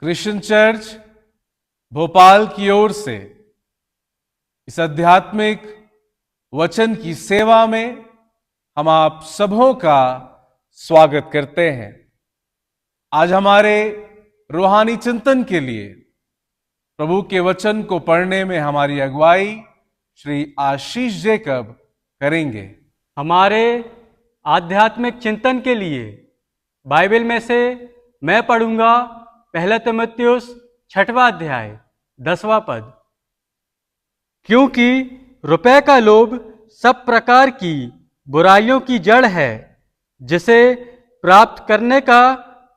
Christian church Bhopal की ओर से इस आध्यात्मिक वचन की सेवा में हम आप सबों का स्वागत करते हैं। आज हमारे रूहानी चिंतन के लिए प्रभु के वचन को पढ़ने में हमारी अगुवाई श्री आशीष जैकब करेंगे। हमारे आध्यात्मिक चिंतन के लिए बाइबल में से मैं पढ़ूंगा पहला तीमुथियुस 6वां अध्याय 10वां पद। क्योंकि रुपए का लोभ सब प्रकार की बुराइयों की जड़ है, जिसे प्राप्त करने का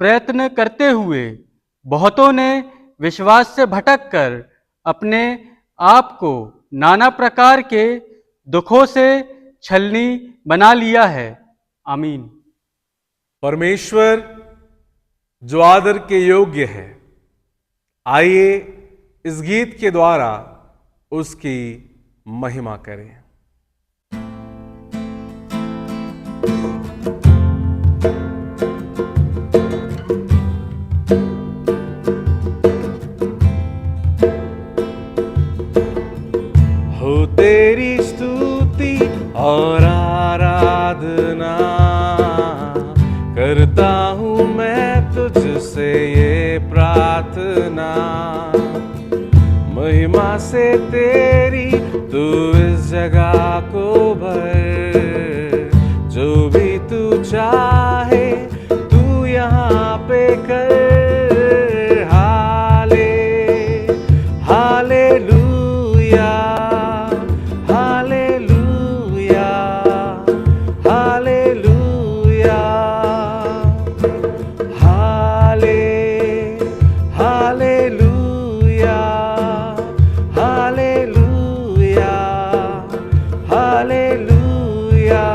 प्रयत्न करते हुए बहुतों ने विश्वास से भटककर अपने आप को नाना प्रकार के दुखों से छलनी बना लिया है। आमीन। परमेश्वर जो आदर के योग्य है, आइए इस गीत के द्वारा उसकी महिमा करें। हो तेरी स्तुति और आराधना करता हूं मैं तुझसे ये प्रार्थना, महिमा से तेरी तू इस जगह को भर, जो भी तू चाहे तू यहाँ पे कर। Hallelujah, hallelujah, hallelujah, hallelujah, hallelujah, hallelujah.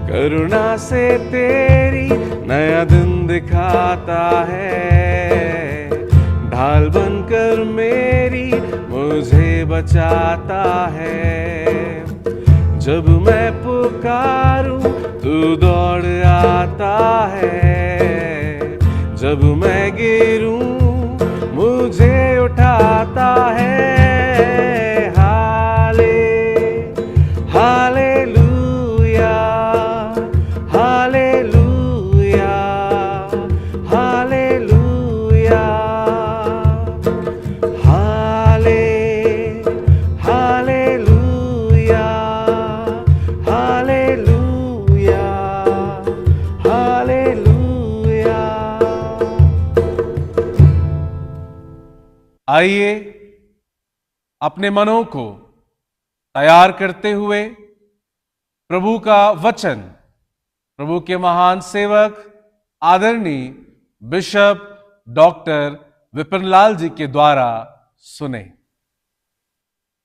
करुणा से तेरी नया दिन दिखाता है, ढाल बनकर मेरी मुझे बचाता है। जब मैं पुकारूं तू दौड़ आता है, जब मैं गिरूं मुझे उठाता है। Hallelujah, hallelujah, hallelujah, hallelujah, hallelujah, hallelujah. आइए अपने मनों को तैयार करते हुए प्रभु का वचन प्रभु के महान सेवक आदरणीय बिशप डॉक्टर विपिनलाल जी के द्वारा सुने।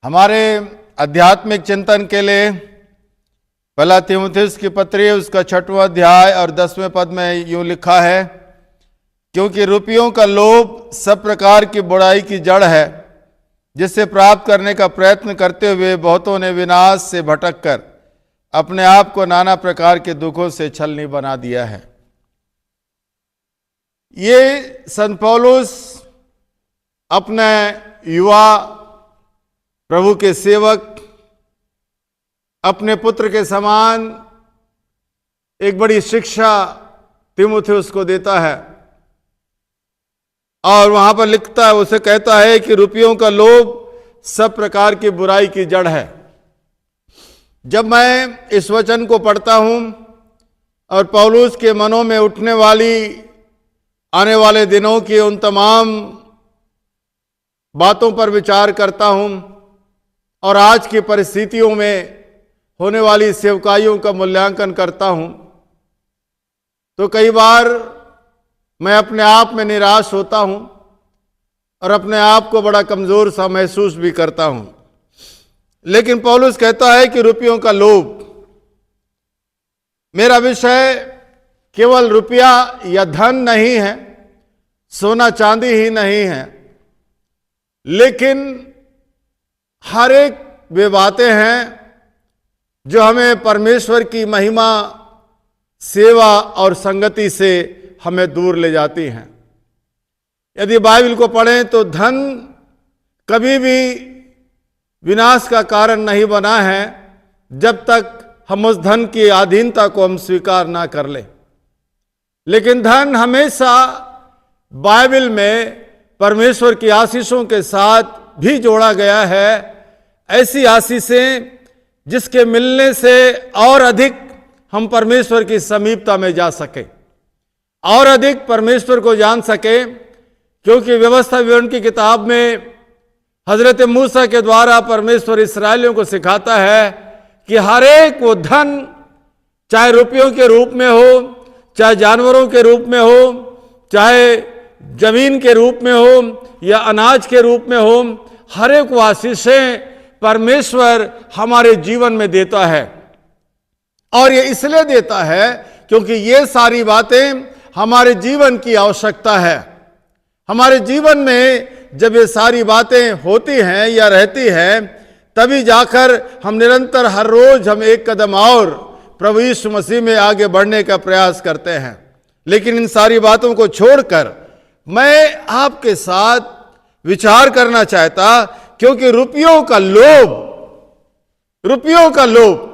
हमारे आध्यात्मिक चिंतन के लिए पहला तीमुथियुस की पत्री उसका 6वां अध्याय और 10वें पद में यूं लिखा है, क्योंकि रुपयों का लोभ सब प्रकार की बुराई की जड़ है, जिससे प्राप्त करने का प्रयत्न करते हुए बहुतों ने विनाश से भटककर अपने आप को नाना प्रकार के दुखों से छलनी बना दिया है। ये संत पौलुस अपने युवा प्रभु के सेवक, अपने पुत्र के समान एक बड़ी शिक्षा तीमुथियुस को देता है और वहां पर लिखता है, उसे कहता है कि रुपयों का लोभ सब प्रकार की बुराई की जड़ है। जब मैं इस वचन को पढ़ता हूं और पौलुस के मनों में उठने वाली आने वाले दिनों की उन तमाम बातों पर विचार करता हूं और आज की परिस्थितियों में होने वाली सेवकाइयों का मूल्यांकन करता हूं, तो कई बार मैं अपने आप में निराश होता हूं और अपने आप को बड़ा कमजोर सा महसूस भी करता हूं। लेकिन पौलुस कहता है कि रुपयों का लोभ, मेरा विषय केवल रुपया या धन नहीं है, सोना चांदी ही नहीं है, लेकिन हर एक वे बातें हैं जो हमें परमेश्वर की महिमा, सेवा और संगति से हमें दूर ले जाती हैं। यदि बाइबल को पढ़ें तो धन कभी भी विनाश का कारण नहीं बना है जब तक हम उस धन की अधीनता को हम स्वीकार ना कर लें। लेकिन धन हमेशा बाइबल में परमेश्वर की आशीषों के साथ भी जोड़ा गया है। ऐसी आशीषें जिसके मिलने से और अधिक हम परमेश्वर की समीपता में जा सके, और अधिक परमेश्वर को जान सके। क्योंकि व्यवस्था विवरण की किताब में हजरत मूसा के द्वारा परमेश्वर इस्राएलियों को सिखाता है कि हर एक वो धन, चाहे रुपयों के रूप में हो, चाहे जानवरों के रूप में हो, चाहे जमीन के रूप में हो या अनाज के रूप में हो, हर एक वो आशीषें परमेश्वर हमारे जीवन में देता है। और ये इसलिए देता है क्योंकि ये सारी बातें हमारे जीवन की आवश्यकता है। हमारे जीवन में जब ये सारी बातें होती हैं या रहती हैं, तभी जाकर हम निरंतर हर रोज हम एक कदम और प्रभु यीशु मसीह में आगे बढ़ने का प्रयास करते हैं। लेकिन इन सारी बातों को छोड़कर मैं आपके साथ विचार करना चाहता, क्योंकि रुपयों का लोभ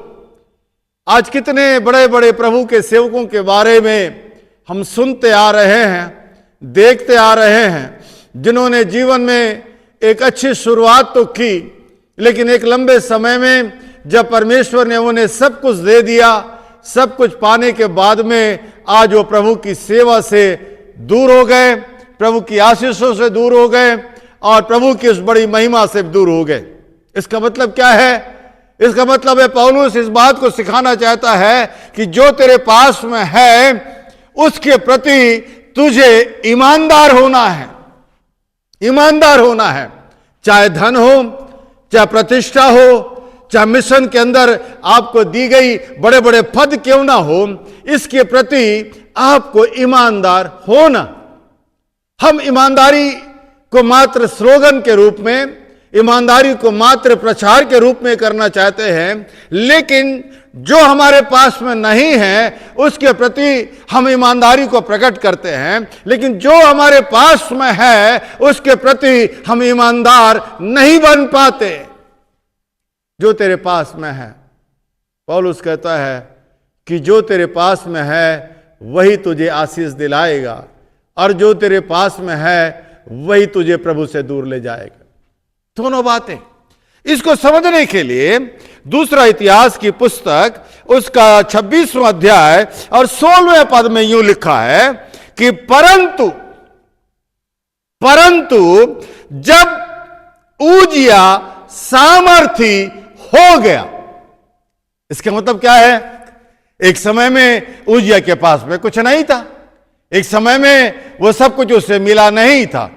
आज कितने बड़े बड़े प्रभु के सेवकों के बारे में हम सुनते आ रहे हैं, देखते आ रहे हैं, जिन्होंने जीवन में एक अच्छी शुरुआत तो की, लेकिन एक लंबे समय में जब परमेश्वर ने उन्हें सब कुछ दे दिया, सब कुछ पाने के बाद में आज वो प्रभु की सेवा से दूर हो गए, प्रभु की आशीषों से दूर हो गए और प्रभु की उस बड़ी महिमा से दूर हो गए। इसका मतलब क्या है? इसका मतलब है पौलुस इस बात को सिखाना चाहता है कि जो तेरे पास में है उसके प्रति तुझे ईमानदार होना है। ईमानदार होना है, चाहे धन हो, चाहे प्रतिष्ठा हो, चाहे मिशन के अंदर आपको दी गई बड़े बड़े पद क्यों ना हो, इसके प्रति आपको ईमानदार होना। हम ईमानदारी को मात्र स्लोगन के रूप में, ईमानदारी को मात्र प्रचार के रूप में करना चाहते हैं, लेकिन जो हमारे पास में नहीं है उसके प्रति हम ईमानदारी को प्रकट करते हैं, लेकिन जो हमारे पास में है उसके प्रति हम ईमानदार नहीं बन पाते। जो तेरे पास में है, पौलुस कहता है कि जो तेरे पास में है वही तुझे आशीष दिलाएगा, और जो तेरे पास में है वही तुझे प्रभु से दूर ले जाएगा। दोनों बातें। इसको समझने के लिए दूसरा इतिहास की पुस्तक उसका 26वां अध्याय और 16वें पद में यूं लिखा है कि परंतु जब उजिया सामर्थी हो गया। इसका मतलब क्या है? एक समय में उजिया के पास में कुछ नहीं था, एक समय में वो सब कुछ उसे मिला नहीं था,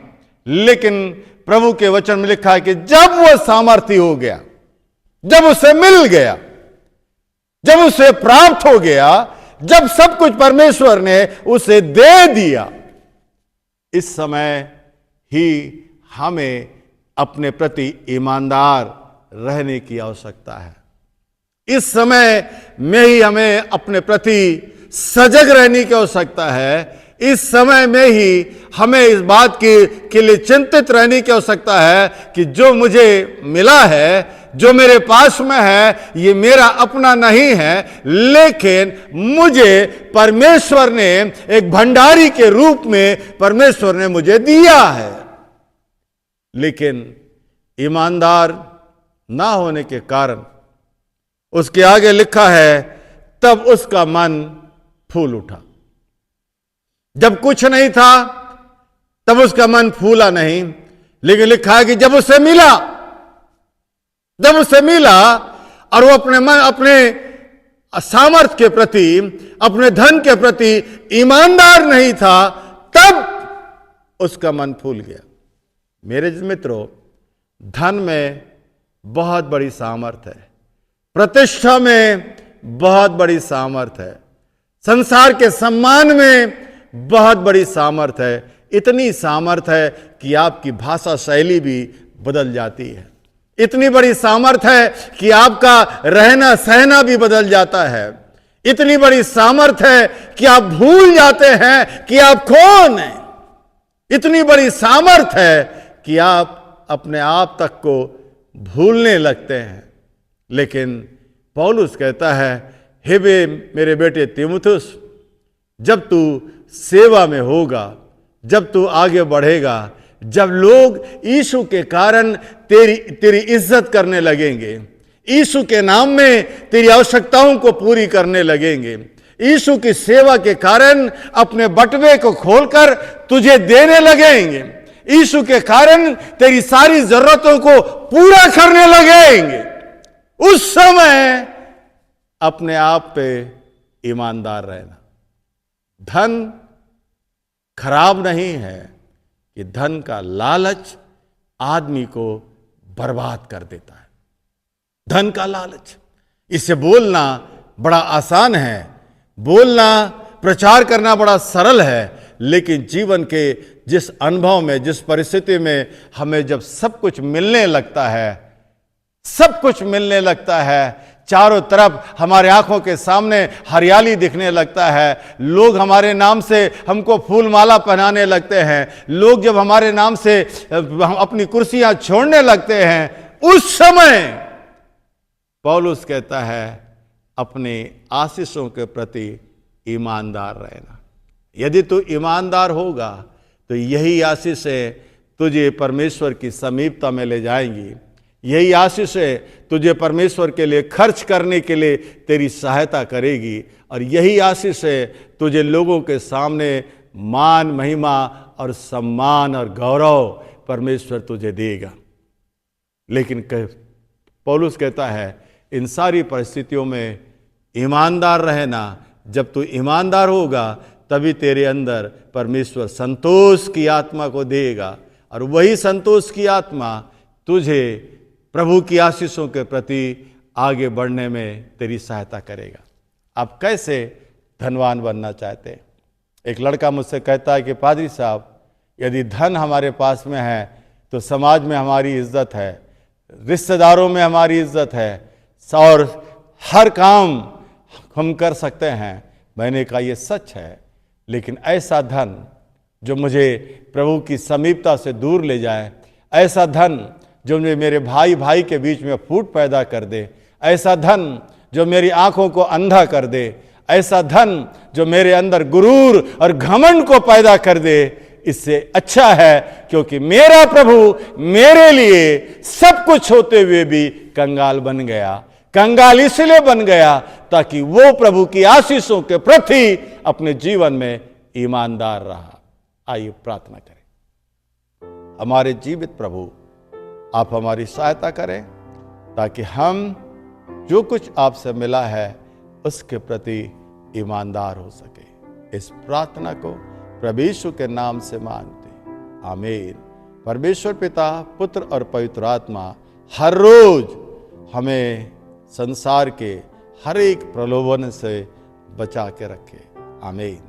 लेकिन प्रभु के वचन में लिखा है कि जब वो सामर्थी हो गया, जब उसे मिल गया, जब उसे प्राप्त हो गया, जब सब कुछ परमेश्वर ने उसे दे दिया, इस समय ही हमें अपने प्रति ईमानदार रहने की आवश्यकता है। इस समय में ही हमें अपने प्रति सजग रहने की आवश्यकता है। इस समय में ही हमें इस बात के लिए चिंतित रहने की आवश्यकता है कि जो मुझे मिला है, जो मेरे पास में है, ये मेरा अपना नहीं है, लेकिन मुझे परमेश्वर ने एक भंडारी के रूप में परमेश्वर ने मुझे दिया है। लेकिन ईमानदार ना होने के कारण उसके आगे लिखा है तब उसका मन फूल उठा। जब कुछ नहीं था तब उसका मन फूला नहीं, लेकिन लिखा है कि जब उसे मिला और वो अपने सामर्थ्य के प्रति, अपने धन के प्रति ईमानदार नहीं था, तब उसका मन फूल गया। मेरे मित्रों, धन में बहुत बड़ी सामर्थ है, प्रतिष्ठा में बहुत बड़ी सामर्थ है, संसार के सम्मान में बहुत बड़ी सामर्थ है। इतनी सामर्थ है कि आपकी भाषा शैली भी बदल जाती है। इतनी बड़ी सामर्थ है कि आपका रहना सहना भी बदल जाता है। इतनी बड़ी सामर्थ है कि आप भूल जाते हैं कि आप कौन हैं। इतनी बड़ी सामर्थ है कि आप अपने आप तक को भूलने लगते हैं। लेकिन पौलुस कहता है, हे मेरे बेटे तीमुथियुस, जब तू सेवा में होगा, जब तू आगे बढ़ेगा, जब लोग यीशु के कारण तेरी इज्जत करने लगेंगे, यीशु के नाम में तेरी आवश्यकताओं को पूरी करने लगेंगे, यीशु की सेवा के कारण अपने बटुए को खोलकर तुझे देने लगेंगे, यीशु के कारण तेरी सारी जरूरतों को पूरा करने लगेंगे, उस समय अपने आप पे ईमानदार रहना। धन खराब नहीं है कि धन का लालच आदमी को बर्बाद कर देता है। धन का लालच, इसे बोलना बड़ा आसान है, बोलना प्रचार करना बड़ा सरल है, लेकिन जीवन के जिस अनुभव में, जिस परिस्थिति में हमें जब सब कुछ मिलने लगता है, सब कुछ मिलने लगता है, चारों तरफ हमारे आंखों के सामने हरियाली दिखने लगता है, लोग हमारे नाम से हमको फूल माला पहनाने लगते हैं, लोग जब हमारे नाम से अपनी कुर्सियां छोड़ने लगते हैं, उस समय पौलुस कहता है अपने आशीषों के प्रति ईमानदार रहना। यदि तू ईमानदार होगा तो यही आशीषें तुझे परमेश्वर की समीपता में ले जाएंगी, यही आशीषें तुझे परमेश्वर के लिए खर्च करने के लिए तेरी सहायता करेगी, और यही आशीषें तुझे लोगों के सामने मान, महिमा और सम्मान और गौरव परमेश्वर तुझे देगा। लेकिन पौलुस कहता है इन सारी परिस्थितियों में ईमानदार रहना। जब तू ईमानदार होगा तभी तेरे अंदर परमेश्वर संतोष की आत्मा को देगा, और वही संतोष की आत्मा तुझे प्रभु की आशीषों के प्रति आगे बढ़ने में तेरी सहायता करेगा। आप कैसे धनवान बनना चाहते हैं? एक लड़का मुझसे कहता है कि पादरी साहब, यदि धन हमारे पास में है तो समाज में हमारी इज्जत है, रिश्तेदारों में हमारी इज्जत है, और हर काम हम कर सकते हैं। मैंने कहा ये सच है, लेकिन ऐसा धन जो मुझे प्रभु की समीपता से दूर ले जाए, ऐसा धन जो मेरे भाई भाई के बीच में फूट पैदा कर दे, ऐसा धन जो मेरी आंखों को अंधा कर दे, ऐसा धन जो मेरे अंदर गुरूर और घमंड को पैदा कर दे, इससे अच्छा है क्योंकि मेरा प्रभु मेरे लिए सब कुछ होते हुए भी कंगाल बन गया। कंगाल इसलिए बन गया ताकि वो प्रभु की आशीषों के प्रति अपने जीवन में ईमानदार रहा। आइए प्रार्थना करें। हमारे जीवित प्रभु, आप हमारी सहायता करें ताकि हम जो कुछ आपसे मिला है उसके प्रति ईमानदार हो सके। इस प्रार्थना को प्रभु यीशु के नाम से मांगते, आमीन। परमेश्वर पिता, पुत्र और पवित्र आत्मा हर रोज हमें संसार के हर एक प्रलोभन से बचा के रखे, आमीन।